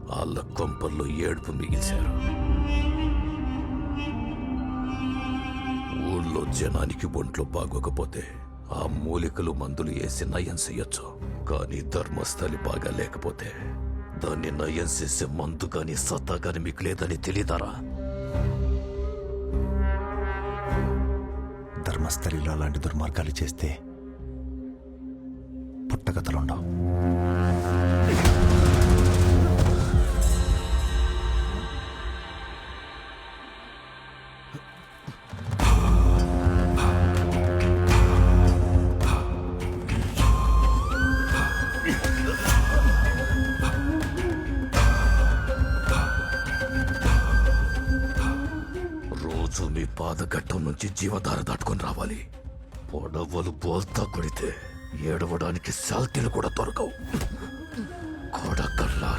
వాళ్ళ కొంపల్లో ఏడుపు మిగిల్చారు. ఊళ్ళో జనానికి ఒంట్లో బాగోకపోతే ఆ మూలికలు మందులు వేసి నయం చెయ్యొచ్చు. కానీ ధర్మస్థలి బాగా లేకపోతే దాన్ని నయం చేసే మందు కానీ సత్తా కానీ మీకు లేదని తెలియదారా? ధర్మస్థలిలో అలాంటి దుర్మార్గాలు చేస్తే పుట్టగతలుండవు. రోజు మీ పాదఘట్టం నుంచి జీవధార దాటుకొని రావాలి. పొడవలు బోల్తా కొడితే ఏడవడానికి శాల్తీలు కూడా దొరకవు. కొడక